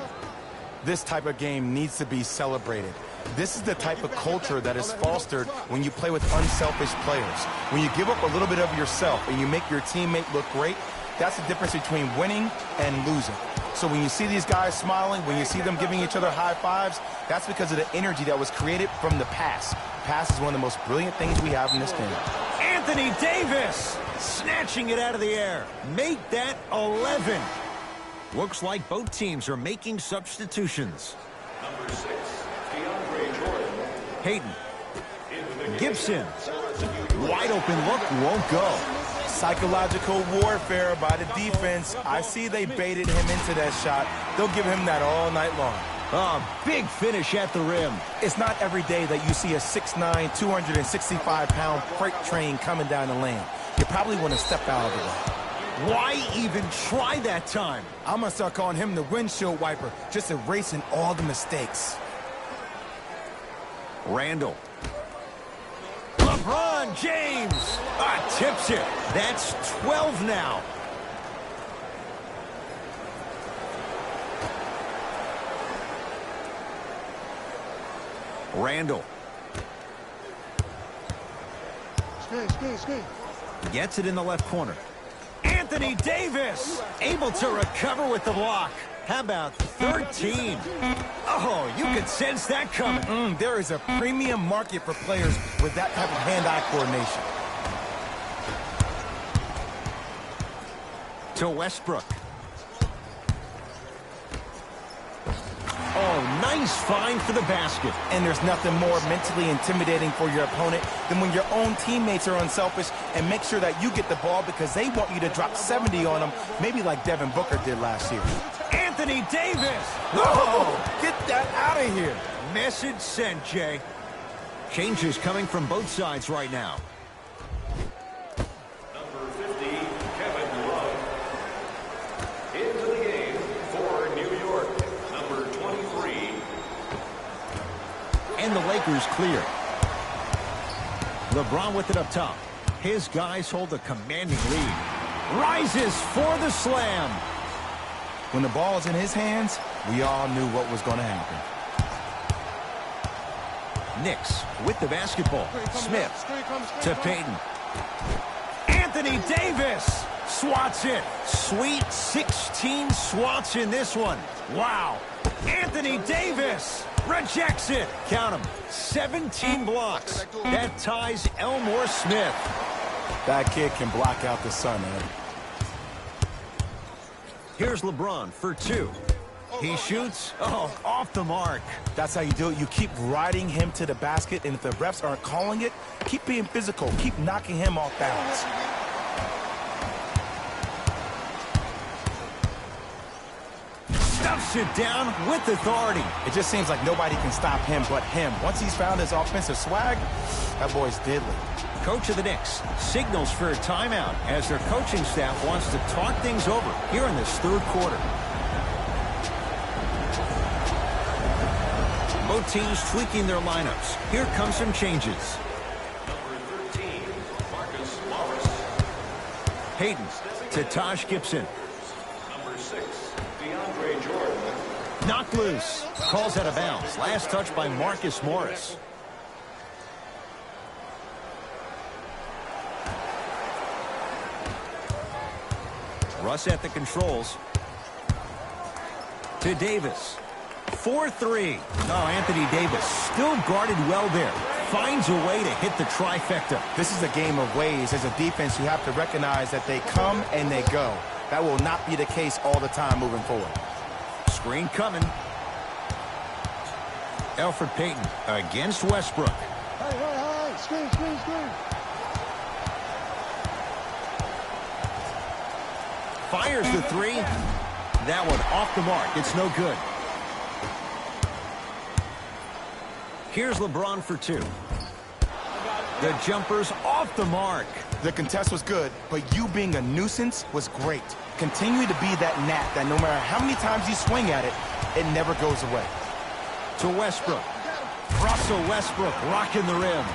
This type of game needs to be celebrated. This is the type of culture that is fostered when you play with unselfish players. When you give up a little bit of yourself and you make your teammate look great, that's the difference between winning and losing. So when you see these guys smiling, when you see them giving each other high fives, that's because of the energy that was created from the pass. Pass is one of the most brilliant things we have in this game. Anthony Davis snatching it out of the air. Make that 11. Looks like both teams are making substitutions. Number 6, DeAndre Jordan. Hayden. Gibson. Wide open look, won't go. Psychological warfare by the defense. I see they baited him into that shot. They'll give him that all night long. A big finish at the rim. It's not every day that you see a 6'9", 265-pound freight train coming down the lane. You probably want to step out of the way. Why even try that time? I'm going to start calling him the windshield wiper, just erasing all the mistakes. Randall. LeBron James tips it. That's 12 now. Randall. Screen. Gets it in the left corner. Anthony Davis able to recover with the block. How about 13? Oh, you could sense that coming. There is a premium market for players with that type of hand-eye coordination. To Westbrook. Oh, nice find for the basket. And there's nothing more mentally intimidating for your opponent than when your own teammates are unselfish and make sure that you get the ball because they want you to drop 70 on them, maybe like Devin Booker did last year. Anthony Davis. Oh, get that out of here. Message sent, Jay. Changes coming from both sides right now. Number 50, Kevin Love. Into the game for New York, number 23. And the Lakers clear. LeBron with it up top. His guys hold a commanding lead. Rises for the slam. When the ball's in his hands, we all knew what was going to happen. Knicks with the basketball. Smith to Payton. Anthony Davis swats it. Sweet 16 swats in this one. Wow. Anthony Davis rejects it. Count them. 17 blocks. That ties Elmore Smith. That kid can block out the sun, Ed. Here's LeBron for two. He shoots. Oh, off the mark. That's how you do it. You keep riding him to the basket, and if the refs aren't calling it, keep being physical. Keep knocking him off balance. Stuffs it down with authority. It just seems like nobody can stop him but him. Once he's found his offensive swag, that boy's deadly. Coach of the Knicks signals for a timeout as their coaching staff wants to talk things over here in this third quarter. Both teams tweaking their lineups. Here come some changes. Number 13, Marcus Morris. Payton to Taj Gibson. Number 6, DeAndre Jordan. Knocked loose. Calls out of bounds. Last touch by Marcus Morris. Russ at the controls. To Davis. 4-3. Oh, Anthony Davis still guarded well there. Finds a way to hit the trifecta. This is a game of ways. As a defense, you have to recognize that they come and they go. That will not be the case all the time moving forward. Screen coming. Elfrid Payton against Westbrook. Hey. Screen. Fires the three. That one off the mark. It's no good. Here's LeBron for two. The jumper's off the mark. The contest was good, but you being a nuisance was great. Continue to be that gnat that no matter how many times you swing at it, it never goes away. To Westbrook. Russell Westbrook rocking the rim.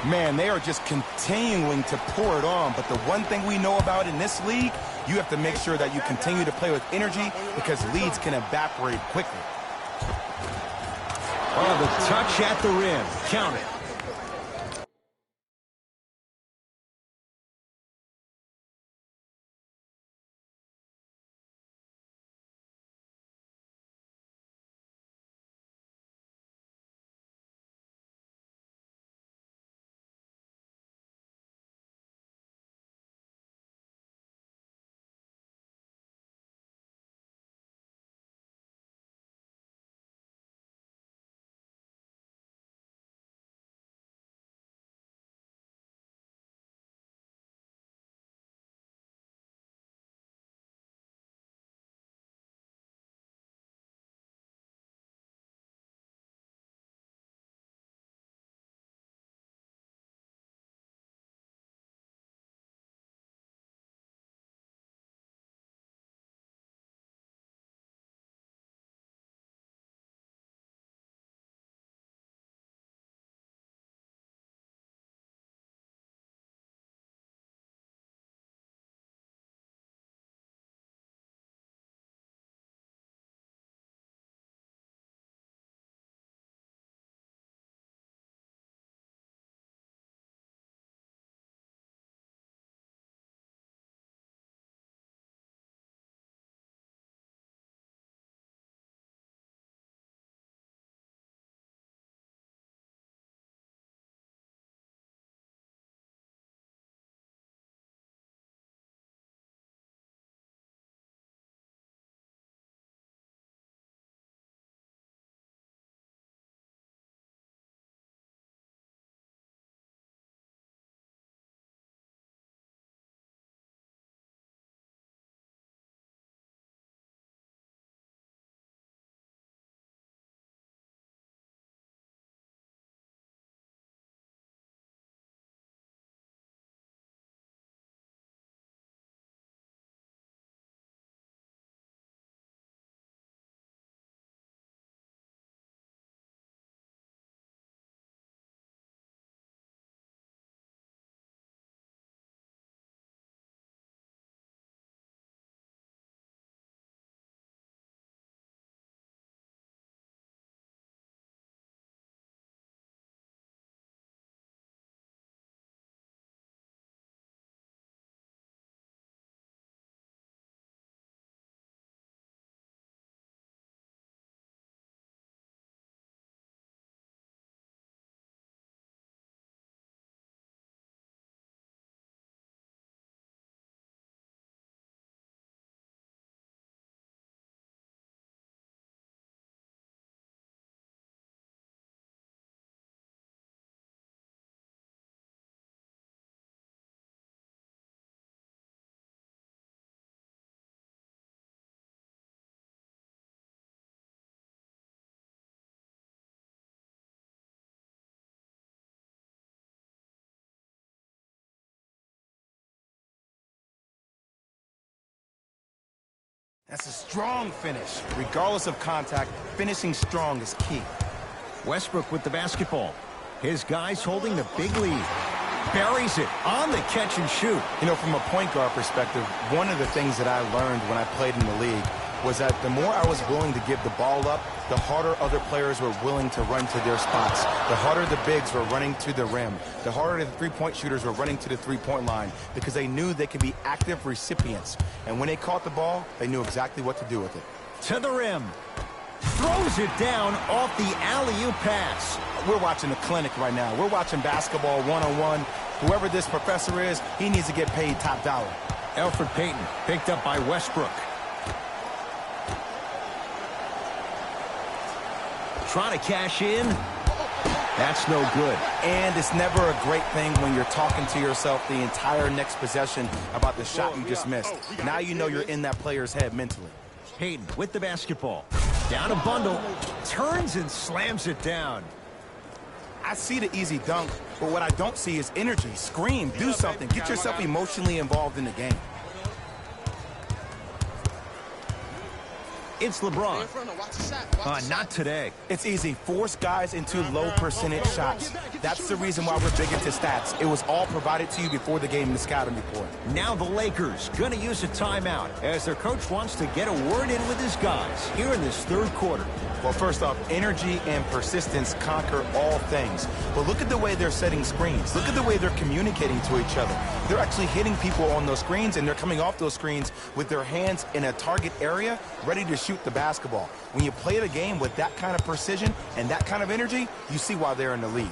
Man, they are just continuing to pour it on, but the one thing we know about in this league, you have to make sure that you continue to play with energy because leads can evaporate quickly. Oh, the touch at the rim. Count it. That's a strong finish. Regardless of contact, finishing strong is key. Westbrook with the basketball. His guys holding the big lead. Buries it on the catch and shoot. You know, from a point guard perspective, one of the things that I learned when I played in the league was that the more I was willing to give the ball up, the harder other players were willing to run to their spots. The harder the bigs were running to the rim. The harder the three-point shooters were running to the three-point line because they knew they could be active recipients. And when they caught the ball, they knew exactly what to do with it. To the rim. Throws it down off the alley-oop pass. We're watching a clinic right now. We're watching basketball one-on-one. Whoever this professor is, he needs to get paid top dollar. Elfrid Payton picked up by Westbrook. Trying to cash in. That's no good. And it's never a great thing when you're talking to yourself the entire next possession about the shot you just missed. Now you know you're in that player's head mentally. Payton with the basketball. Down a bundle. Turns and slams it down. I see the easy dunk, but what I don't see is energy. Scream, do something. Get yourself emotionally involved in the game. It's LeBron. Not today. It's easy. Force guys into low percentage shots. That's the reason why we're big into stats. It was all provided to you before the game in the scouting report. Now the Lakers going to use a timeout as their coach wants to get a word in with his guys here in this third quarter. Well, first off, energy and persistence conquer all things. But look at the way they're setting screens. Look at the way they're communicating to each other. They're actually hitting people on those screens, and they're coming off those screens with their hands in a target area, ready to shoot the basketball. When you play the game with that kind of precision and that kind of energy, you see why they're in the lead.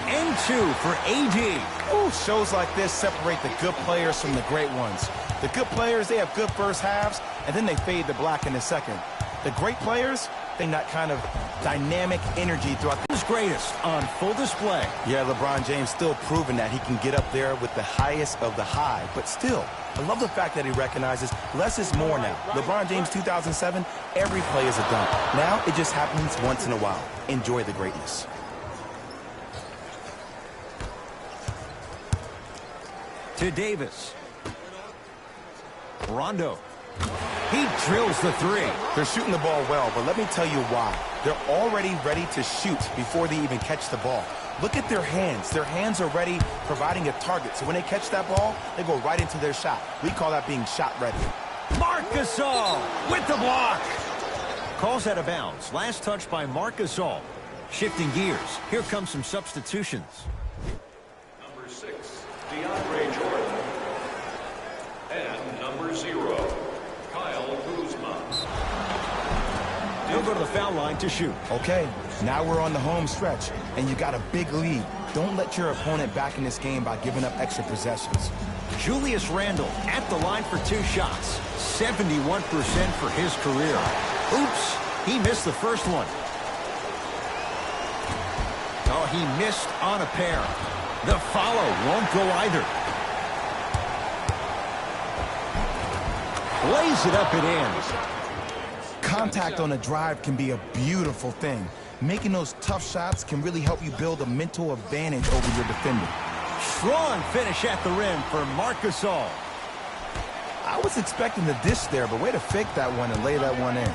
And two for AD. Ooh, shows like this separate the good players from the great ones. The good players, they have good first halves, and then they fade to black in the second. The great players, they that kind of dynamic energy throughout his greatest on full display. Yeah, LeBron James still proving that he can get up there with the highest of the high, but still, I love the fact that he recognizes less is more now. LeBron James 2007, every play is a dunk. Now it just happens once in a while. Enjoy the greatness. To Davis. Rondo. He drills the three. They're shooting the ball well, but let me tell you why. They're already ready to shoot before they even catch the ball. Look at their hands. Their hands are ready, providing a target. So when they catch that ball, they go right into their shot. We call that being shot ready. Marc Gasol with the block. Calls out of bounds. Last touch by Marc Gasol. Shifting gears. Here comes some substitutions. Number 6, DeAndre Jordan. And number 0, Kyle Kuzma. He'll go to the foul line to shoot. Okay, now we're on the home stretch, and you got a big lead. Don't let your opponent back in this game by giving up extra possessions. Julius Randle at the line for 2 shots. 71% for his career. Oops, he missed the first one. Oh, he missed on a pair. The follow won't go either. Lays it up and in. Contact on a drive can be a beautiful thing. Making those tough shots can really help you build a mental advantage over your defender. Strong finish at the rim for Marc Gasol. I was expecting the dish there, but way to fake that one and lay that one in.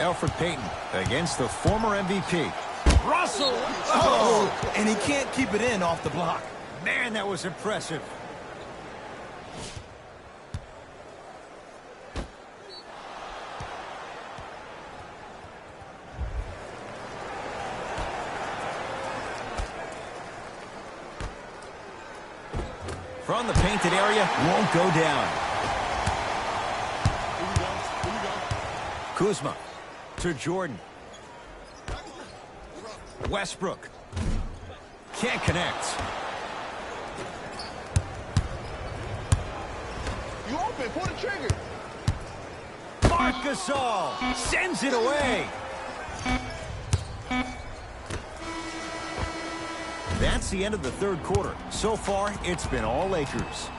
Elfrid Payton against the former MVP. Russell! Oh, and he can't keep it in off the block. Man, that was impressive. From the painted area, won't go down. Kuzma to Jordan. Westbrook. Can't connect. You open, pull the trigger. Marc Gasol sends it away. That's the end of the third quarter. So far, it's been all Lakers.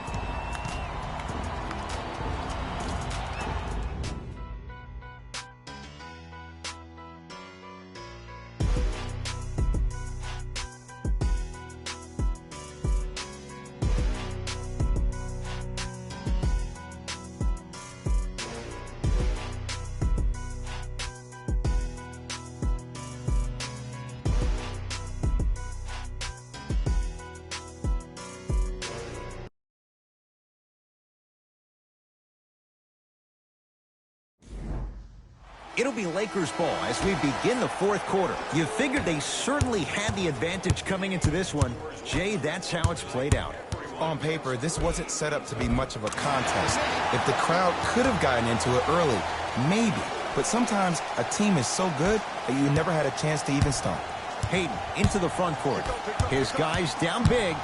It'll be Lakers ball as we begin the fourth quarter. You figured they certainly had the advantage coming into this one. Jay, that's how it's played out. On paper, this wasn't set up to be much of a contest. If the crowd could have gotten into it early, maybe. But sometimes a team is so good that you never had a chance to even start. Payton into the front court. His guys down big.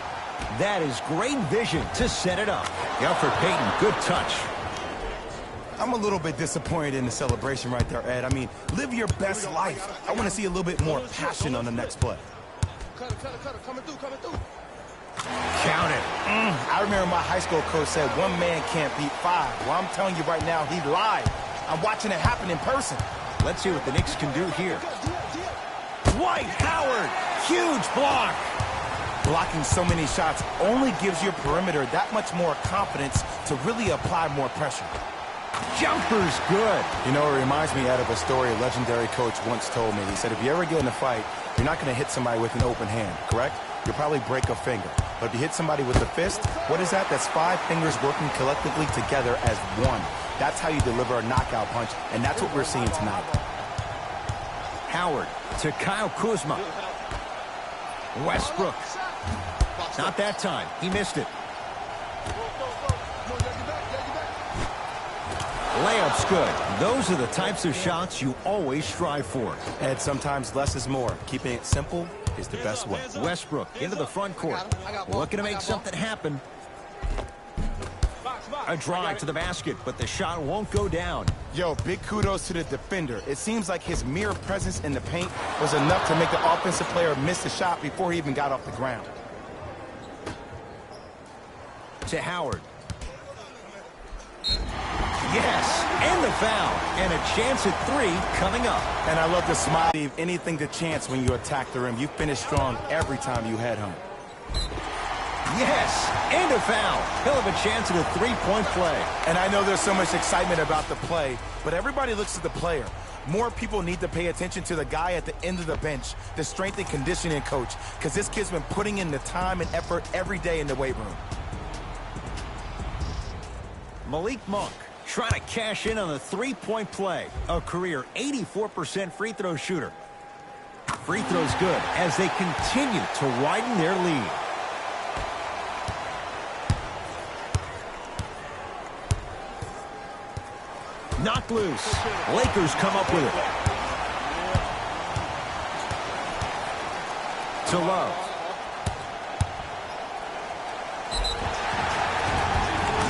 That is great vision to set it up. Yeah, for Payton, good touch. I'm a little bit disappointed in the celebration right there, Ed. I mean, live your best life. I want to see a little bit more passion on the next play. Cutter, coming through. Count it. I remember my high school coach said one man can't beat five. Well, I'm telling you right now, he lied. I'm watching it happen in person. Let's see what the Knicks can do here. Dwight Howard, huge block. Blocking so many shots only gives your perimeter that much more confidence to really apply more pressure. Jumper's good. You know, it reminds me out of a story a legendary coach once told me. He said, if you ever get in a fight, you're not going to hit somebody with an open hand, correct? You'll probably break a finger. But if you hit somebody with a fist, what is that? That's 5 fingers working collectively together as one. That's how you deliver a knockout punch, and that's what we're seeing tonight. Howard to Kyle Kuzma. Westbrook. Not that time. He missed it. Layup's good. Those are the types of shots you always strive for. And sometimes less is more. Keeping it simple is the best way. Westbrook into the front court. Looking to make something happen. A drive to the basket, but the shot won't go down. Yo, big kudos to the defender. It seems like his mere presence in the paint was enough to make the offensive player miss the shot before he even got off the ground. To Howard. Yes, and the foul. And a chance at 3 coming up. And I love the smile. Leave anything to chance when you attack the rim. You finish strong every time you head home. Yes, and a foul. He'll have a chance at a 3-point play. And I know there's so much excitement about the play, but everybody looks at the player. More people need to pay attention to the guy at the end of the bench, the strength and conditioning coach, because this kid's been putting in the time and effort every day in the weight room. Malik Monk trying to cash in on a 3-point play. A career 84% free throw shooter. Free throws good as they continue to widen their lead. Knocked loose. Lakers come up with it. To Love.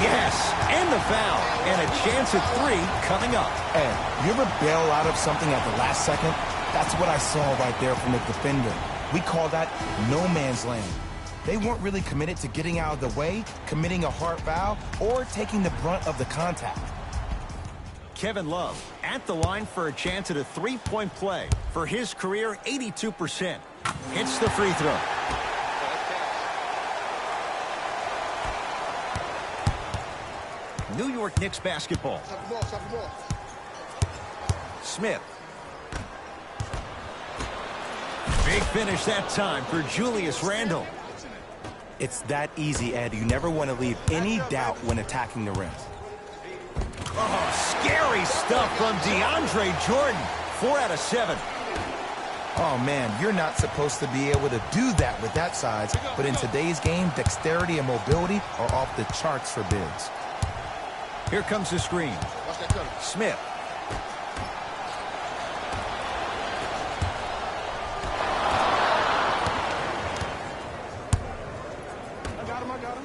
Yes, and the foul. And a chance at 3 coming up. Ed, you ever bail out of something at the last second? That's what I saw right there from the defender. We call that no man's land. They weren't really committed to getting out of the way, committing a hard foul, or taking the brunt of the contact. Kevin Love at the line for a chance at a 3-point play. For his career, 82%. Hits the free throw. New York Knicks basketball. Smith. Big finish that time for Julius Randle. It's that easy, Ed. You never want to leave any doubt when attacking the rim. Oh, scary stuff from DeAndre Jordan. 4 out of 7. Oh, man, you're not supposed to be able to do that with that size, but in today's game, dexterity and mobility are off the charts for bigs. Here comes the screen. Smith. I got him.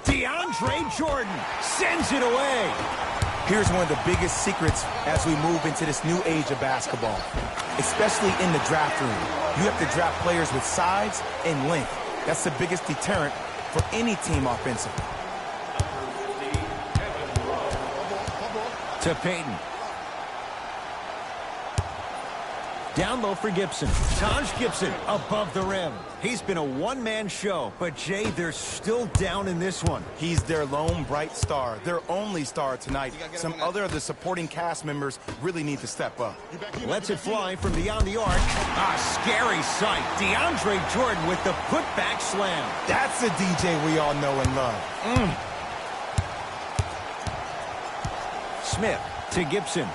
DeAndre Jordan sends it away. Here's one of the biggest secrets as we move into this new age of basketball, especially in the draft room. You have to draft players with size and length. That's the biggest deterrent for any team offensively. To Payton. Down low for Gibson. Taj Gibson above the rim. He's been a one-man show, but Jay, they're still down in this one. He's their lone bright star, their only star tonight. Some other of the supporting cast members really need to step up. Lets it fly from beyond the arc. A scary sight. DeAndre Jordan with the putback slam. That's the DJ we all know and love. Smith to Gibson.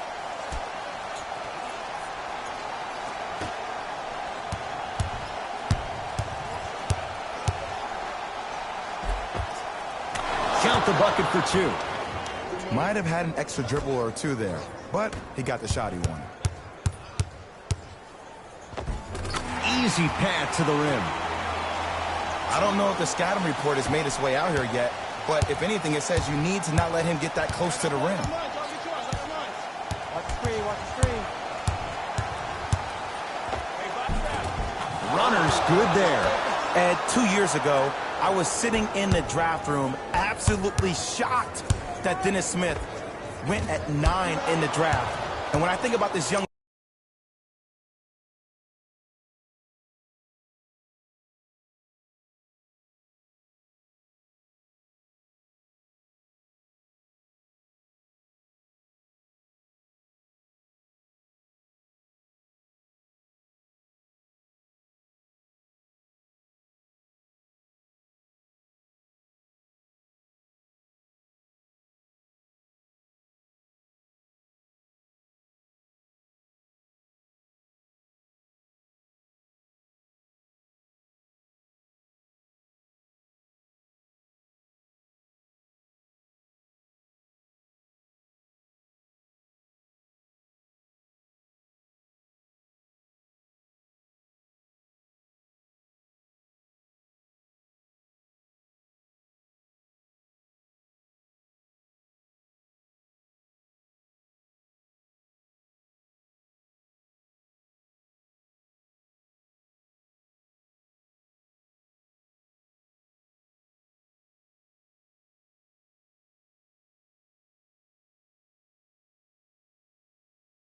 Count the bucket for 2. Might have had an extra dribble or two there, but he got the shot he wanted. Easy pad to the rim. I don't know if the scouting report has made its way out here yet, but if anything, it says you need to not let him get that close to the rim. Watch the screen, watch the screen. Runner's good there. Ed, 2 years ago, I was sitting in the draft room absolutely shocked that Dennis Smith went at 9 in the draft. And when I think about this young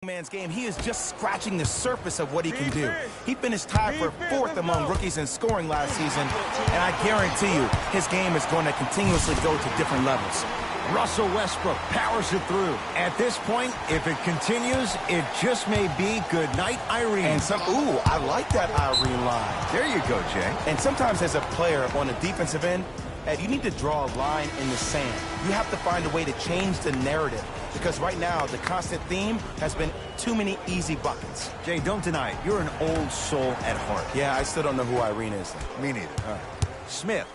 man's game, he is just scratching the surface of what he can do. He finished tied for 4th among rookies in scoring last season, and I guarantee you his game is going to continuously go to different levels. Russell Westbrook powers it through. At this point, if it continues, it just may be good night, Irene. And I like that Irene line. There you go, Jay. And sometimes as a player on the defensive end, Ed, you need to draw a line in the sand. You have to find a way to change the narrative, because right now the constant theme has been too many easy buckets. Jay, don't deny it. You're an old soul at heart. Yeah, I still don't know who Irene is. Me neither. Smith.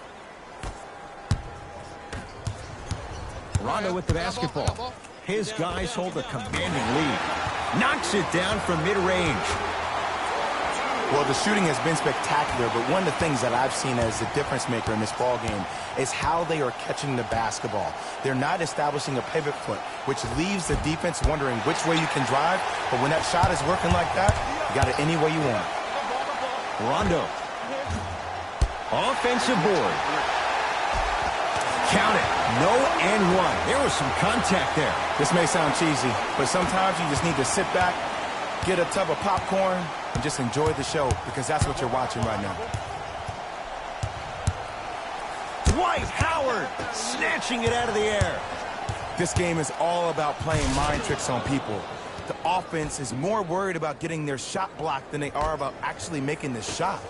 Rondo with the basketball. His guys hold a commanding lead. Knocks it down from mid-range. Well, the shooting has been spectacular, but one of the things that I've seen as the difference maker in this ball game is how they are catching the basketball. They're not establishing a pivot foot, which leaves the defense wondering which way you can drive, but when that shot is working like that, you got it any way you want. Rondo. Offensive board. Count it. No and one. There was some contact there. This may sound cheesy, but sometimes you just need to sit back, get a tub of popcorn, and just enjoy the show, because that's what you're watching right now. Dwight Howard snatching it out of the air. This game is all about playing mind tricks on people. The offense is more worried about getting their shot blocked than they are about actually making the shot.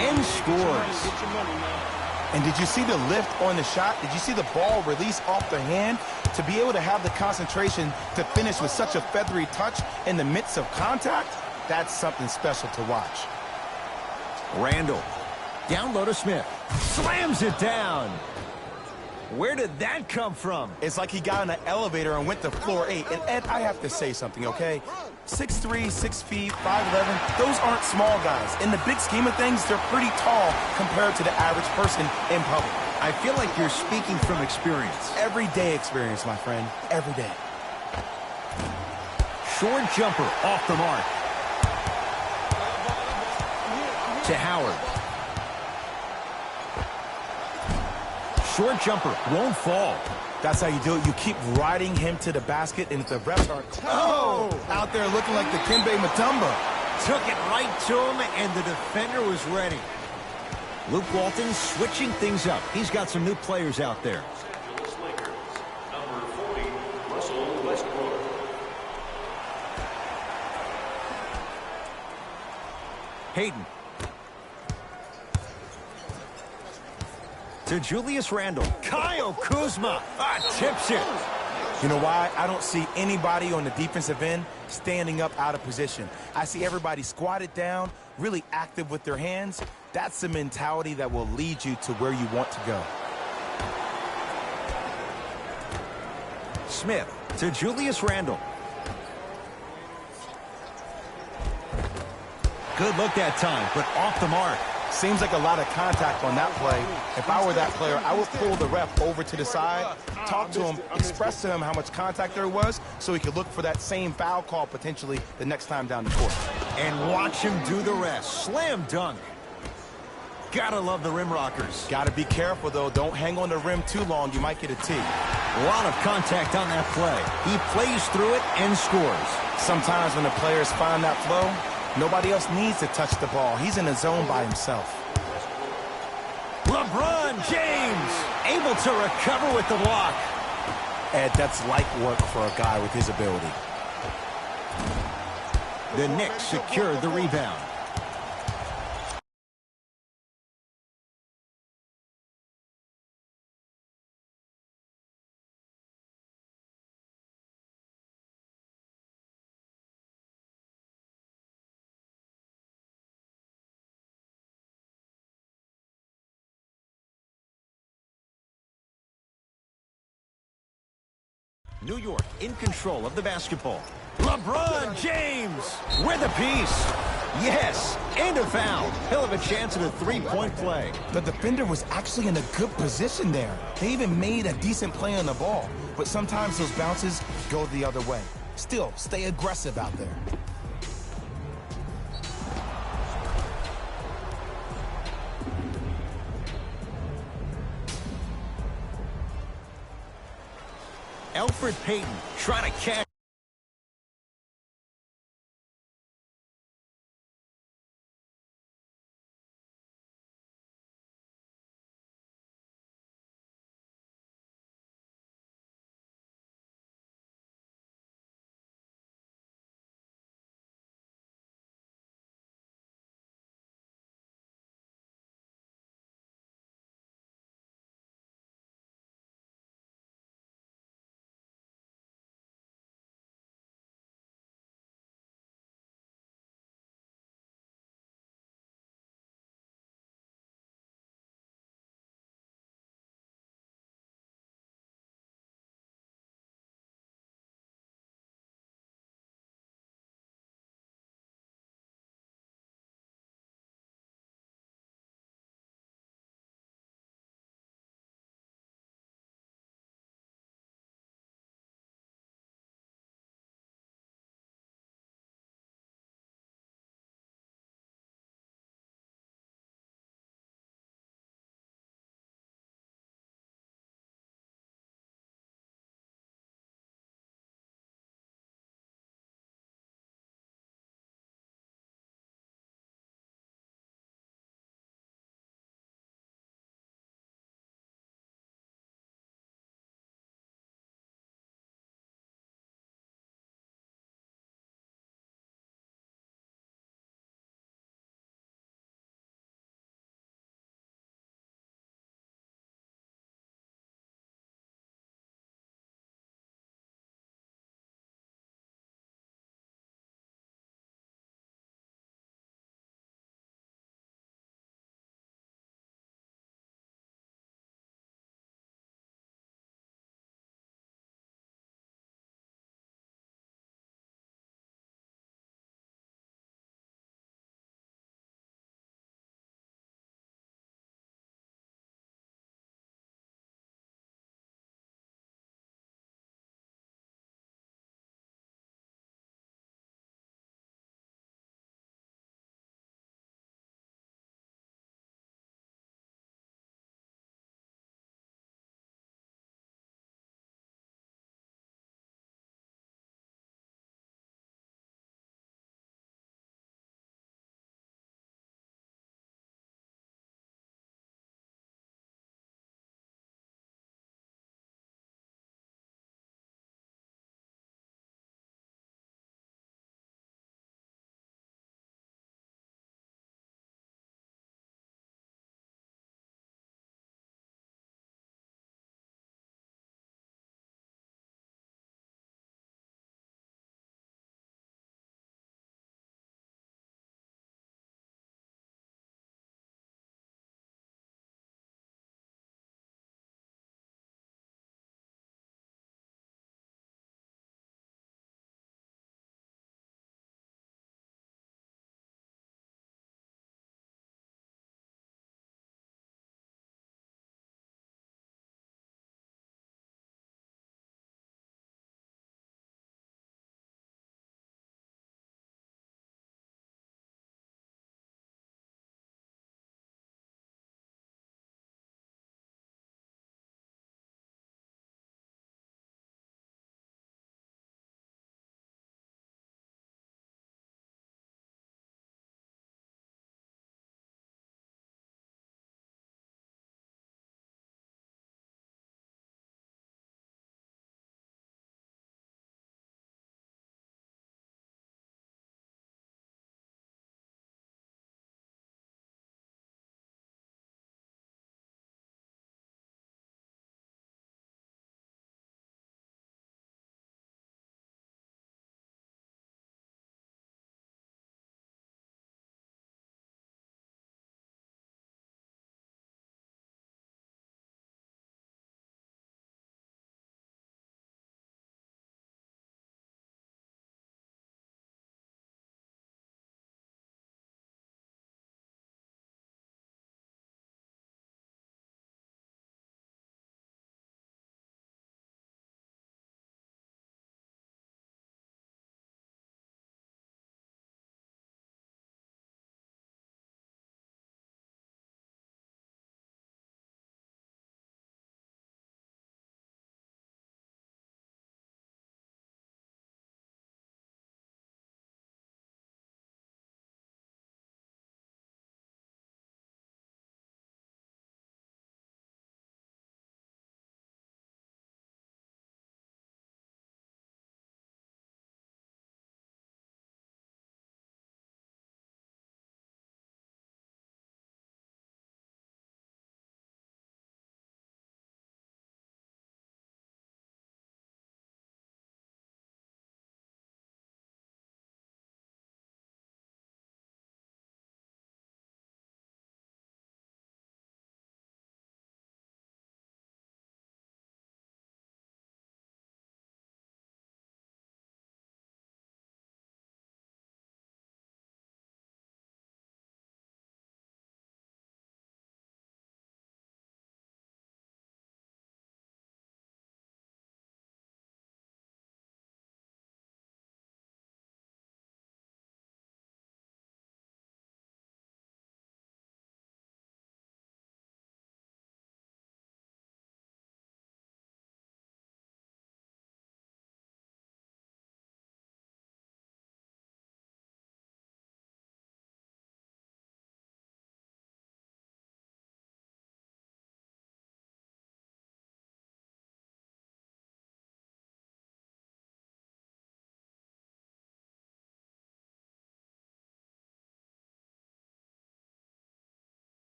And scores. And did you see the lift on the shot? Did you see the ball release off the hand? To be able to have the concentration to finish with such a feathery touch in the midst of contact, that's something special to watch. Randall. Down low to Smith. Slams it down. Where did that come from? It's like he got in an elevator and went to floor 8. And Ed, I have to say something, okay? 6'3", 6 feet, 5'11", those aren't small guys. In the big scheme of things, they're pretty tall compared to the average person in public. I feel like you're speaking from experience. Everyday experience, my friend. Every day. Short jumper off the mark. To Howard. Short jumper won't fall. That's how you do it. You keep riding him to the basket, and if the refs are out there looking like the Kimbe Mutombo. Took it right to him, and the defender was ready. Luke Walton switching things up. He's got some new players out there. Los Angeles Lakers, number 40, Russell Westbrook. Hayden. to Julius Randle. Kyle Kuzma tips it. You know why? I don't see anybody on the defensive end standing up out of position. I see everybody squatted down, really active with their hands. That's the mentality that will lead you to where you want to go. Smith to Julius Randle. Good look that time, but off the mark. Seems like a lot of contact on that play. If I were that player, I would pull the ref over to the side, talk to him, express to him how much contact there was so he could look for that same foul call potentially the next time down the court. And watch him do the rest. Slam dunk. Gotta love the rim rockers. Gotta be careful, though. Don't hang on the rim too long. You might get a tee. A lot of contact on that play. He plays through it and scores. Sometimes when the players find that flow, nobody else needs to touch the ball. He's in the zone by himself. LeBron James able to recover with the block. Ed, that's light work for a guy with his ability. The Knicks secured the rebound. New York in control of the basketball. LeBron James with a piece. Yes, and a foul. He'll have a chance at a three-point play. The defender was actually in a good position there. They even made a decent play on the ball. But sometimes those bounces go the other way. Still, stay aggressive out there. Elfrid Payton trying to catch.